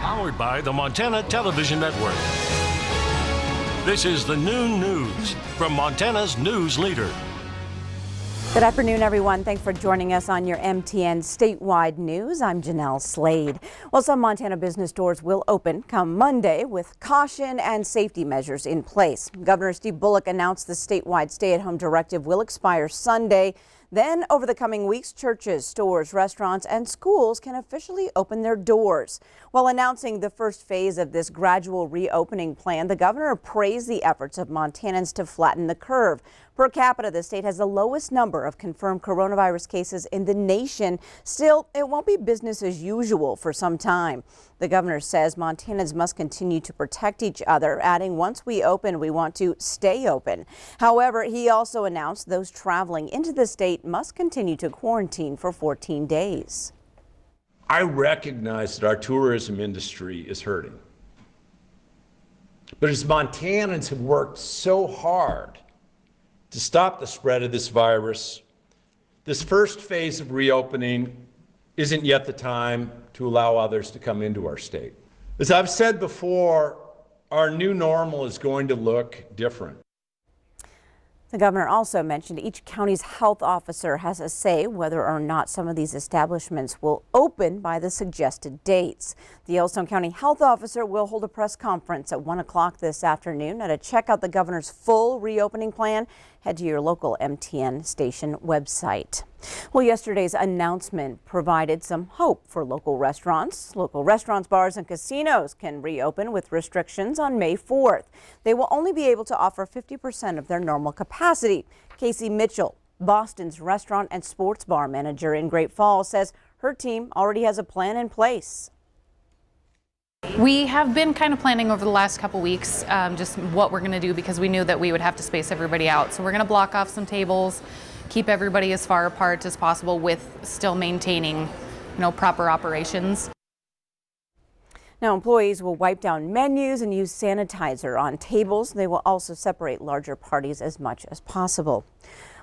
Powered by the Montana Television Network. This is the Noon News from Montana's news leader. Good afternoon, everyone. Thanks for joining us on your MTN Statewide News. I'm Jeanelle Slade. Well, some Montana business stores will open come Monday with caution and safety measures in place. Governor Steve Bullock announced the statewide stay-at-home directive will expire Sunday. Then, over the coming weeks, churches, stores, restaurants, and schools can officially open their doors. While announcing the first phase of this gradual reopening plan, the governor praised the efforts of Montanans to flatten the curve. Per capita, the state has the lowest number of confirmed coronavirus cases in the nation. Still, it won't be business as usual for some time. The governor says Montanans must continue to protect each other, adding, once we open, we want to stay open. However, he also announced those traveling into the state must continue to quarantine for 14 days. I recognize that our tourism industry is hurting. But as Montanans have worked so hard to stop the spread of this virus, this first phase of reopening isn't yet the time to allow others to come into our state. As I've said before, our new normal is going to look different. The governor also mentioned each county's health officer has a say whether or not some of these establishments will open by the suggested dates. The Yellowstone County health officer will hold a press conference at 1 o'clock this afternoon. Now, to check out the governor's full reopening plan, head to your local MTN station website. Well, yesterday's announcement provided some hope for local restaurants. Local restaurants, bars, and casinos can reopen with restrictions on May 4th. They will only be able to offer 50% of their normal capacity. Casey Mitchell, Boston's restaurant and sports bar manager in Great Falls, says her team already has a plan in place. We have been kind of planning over the last couple weeks just what we're going to do, because we knew that we would have to space everybody out. So we're going to block off some tables, keep everybody as far apart as possible with still maintaining, proper operations. Now, employees will wipe down menus and use sanitizer on tables. They will also separate larger parties as much as possible.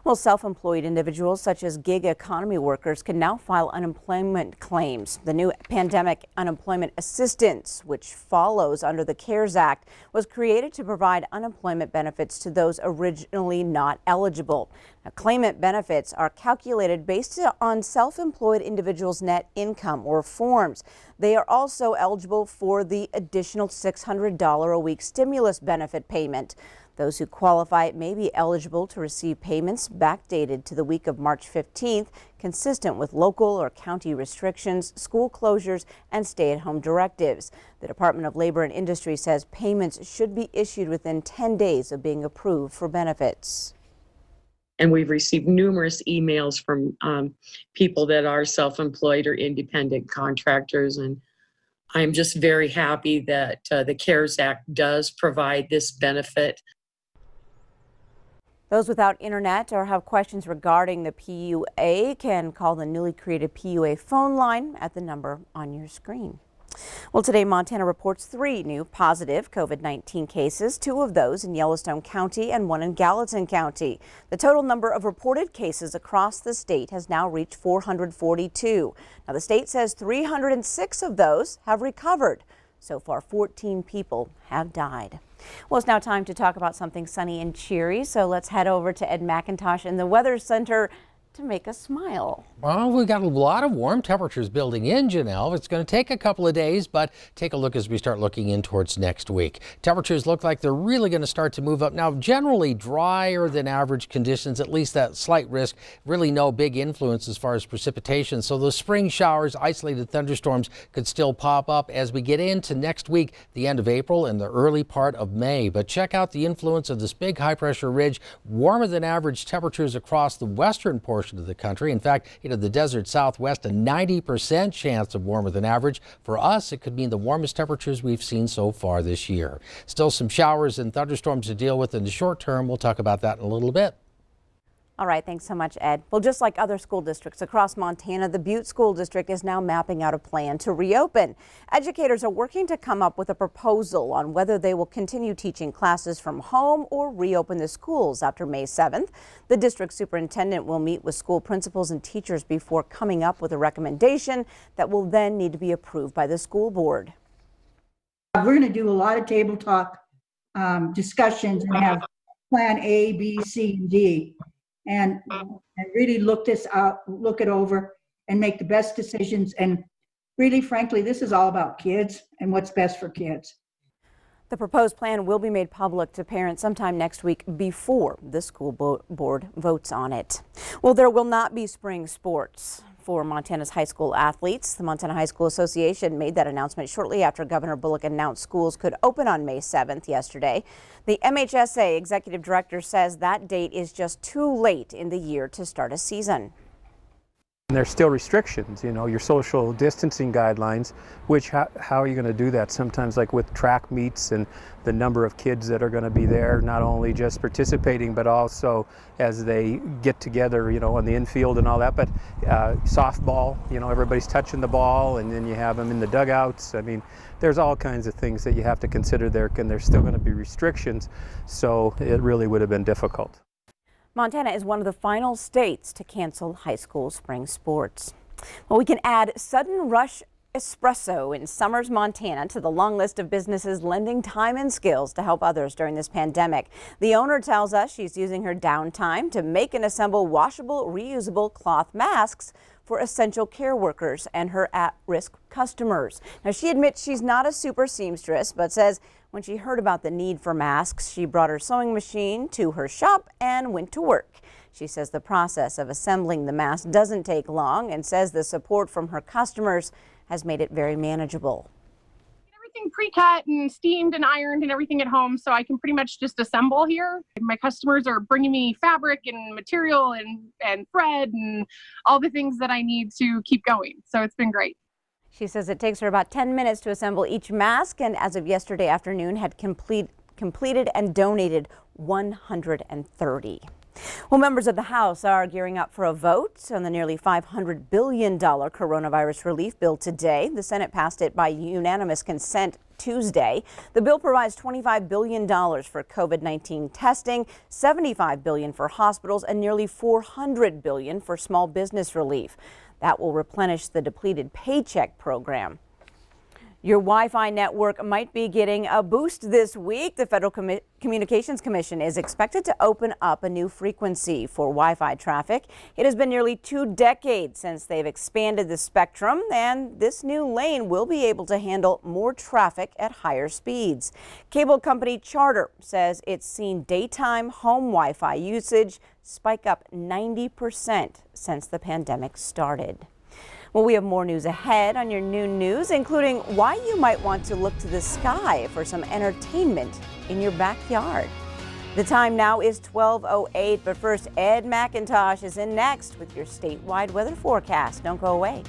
Well, self-employed individuals such as gig economy workers can now file unemployment claims. The new pandemic unemployment assistance, which follows under the CARES Act, was created to provide unemployment benefits to those originally not eligible. Now, claimant benefits are calculated based on self-employed individuals' net income or forms. They are also eligible for the additional $600 a week stimulus benefit payment. Those who qualify may be eligible to receive payments backdated to the week of March 15th, consistent with local or county restrictions, school closures, and stay-at-home directives. The Department of Labor and Industry says payments should be issued within 10 days of being approved for benefits. And we've received numerous emails from people that are self-employed or independent contractors, and I'm just very happy that the CARES Act does provide this benefit. Those without internet or have questions regarding the PUA can call the newly created PUA phone line at the number on your screen. Well, today Montana reports 3 new positive COVID-19 cases, 2 of those in Yellowstone County and 1 in Gallatin County. The total number of reported cases across the state has now reached 442. Now, the state says 306 of those have recovered. So far, 14 people have died. Well, it's now time to talk about something sunny and cheery. So let's head over to Ed McIntosh in the Weather Center to make us smile. Well, we've got a lot of warm temperatures building in, Jeanelle. It's going to take a couple of days, but take a look as we start looking in towards next week. Temperatures look like they're really going to start to move up. Now, generally drier than average conditions, at least that slight risk, really no big influence as far as precipitation. So those spring showers, isolated thunderstorms could still pop up as we get into next week, the end of April and the early part of May. But check out the influence of this big high pressure ridge, warmer than average temperatures across the western portion of the country. In fact, the desert southwest, a 90% chance of warmer than average. For us, it could mean the warmest temperatures we've seen so far this year. Still some showers and thunderstorms to deal with in the short term. We'll talk about that in a little bit. All right, thanks so much, Ed. Well, just like other school districts across Montana, the Butte School District is now mapping out a plan to reopen. Educators are working to come up with a proposal on whether they will continue teaching classes from home or reopen the schools after May 7th. The district superintendent will meet with school principals and teachers before coming up with a recommendation that will then need to be approved by the school board. We're going to do a lot of table talk discussions and have plan A, B, C, and D, and really look this out, look it over, and make the best decisions. And really, frankly, this is all about kids and what's best for kids. The proposed plan will be made public to parents sometime next week before the school board votes on it. Well, there will not be spring sports for Montana's high school athletes. The Montana High School Association made that announcement shortly after Governor Bullock announced schools could open on May 7th yesterday. The MHSA executive director says that date is just too late in the year to start a season. And there's still restrictions, you know, your social distancing guidelines, which how are you going to do that? Sometimes like with track meets and the number of kids that are going to be there, not only just participating, but also as they get together, you know, on the infield and all that. But softball, you know, everybody's touching the ball and then you have them in the dugouts. I mean, there's all kinds of things that you have to consider there, and there's still going to be restrictions. So it really would have been difficult. Montana is one of the final states to cancel high school spring sports. Well, we can add Sudden Rush Espresso in Summers, Montana to the long list of businesses lending time and skills to help others during this pandemic. The owner tells us she's using her downtime to make and assemble washable, reusable cloth masks for essential care workers and her at-risk customers. Now, she admits she's not a super seamstress, but says when she heard about the need for masks, she brought her sewing machine to her shop and went to work. She says the process of assembling the mask doesn't take long and says the support from her customers has made it very manageable. Everything pre-cut and steamed and ironed and everything at home, so I can pretty much just assemble here. My customers are bringing me fabric and material and thread and all the things that I need to keep going, so it's been great. She says it takes her about 10 minutes to assemble each mask, and as of yesterday afternoon had completed and donated 130. Well, members of the House are gearing up for a vote on the nearly $500 billion coronavirus relief bill today. The Senate passed it by unanimous consent Tuesday. The bill provides $25 billion for COVID-19 testing, $75 billion for hospitals, and nearly $400 billion for small business relief. That will replenish the depleted paycheck program. Your Wi-Fi network might be getting a boost this week. The Federal Communications Commission is expected to open up a new frequency for Wi-Fi traffic. It has been nearly 2 decades since they've expanded the spectrum, and this new lane will be able to handle more traffic at higher speeds. Cable company Charter says it's seen daytime home Wi-Fi usage spike up 90% since the pandemic started. Well, we have more news ahead on your noon news, including why you might want to look to the sky for some entertainment in your backyard. The time now is 12:08, but first, Ed McIntosh is in next with your statewide weather forecast. Don't go away.